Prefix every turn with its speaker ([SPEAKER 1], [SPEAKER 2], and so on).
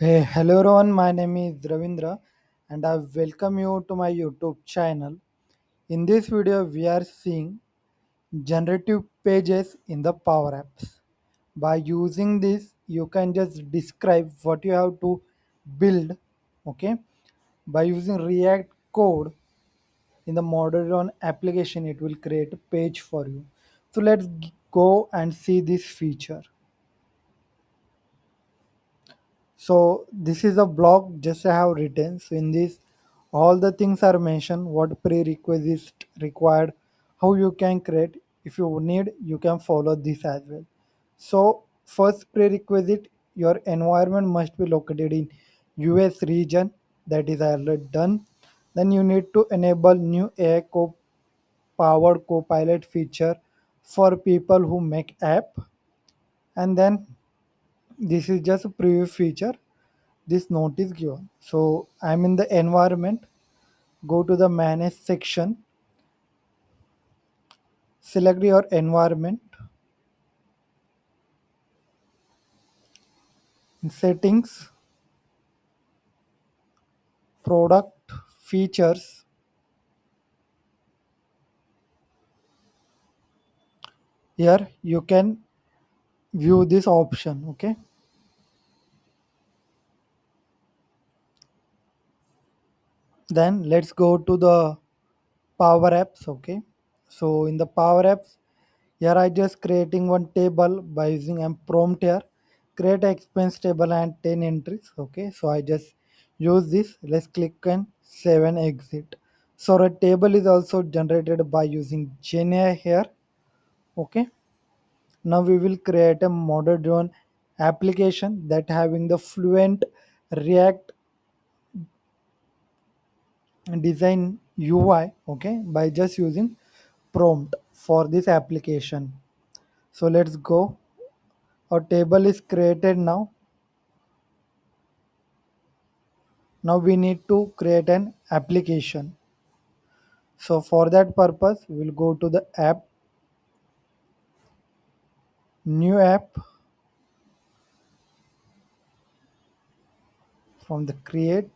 [SPEAKER 1] Hey, hello everyone. My name is Ravindra, and I welcome you to my YouTube channel. In this video, we are seeing generative pages in the Power Apps. By using this, you can just describe what you have to build. Okay, by using React code in the modern application, it will create a page for you. So let's go and see this feature. So this is a blog just I have written. So in this, all the things are mentioned, what prerequisites required, how you can create. If you need, you can follow this as well. So first prerequisite, your environment must be located in US region. That is already done. Then you need to enable new AI powered copilot feature for people who make app. And then this is just a preview feature, this note is given. So I'm in the environment, go to the manage section, select your environment, in settings, product, features. Here you can view this option. Okay, then let's go to the Power Apps. Okay, so in the Power Apps, here I just creating one table by using a prompt here. Create expense table and 10 entries. Okay, so I just use this. Let's click and save and exit. So a table is also generated by using GenAI here. Okay, now we will create a model driven application that having the fluent React design UI. Okay, by just using prompt for this application. So let's go. Our table is created now. Now we need to create an application. So for that purpose, we'll go to the app, new app, from the create.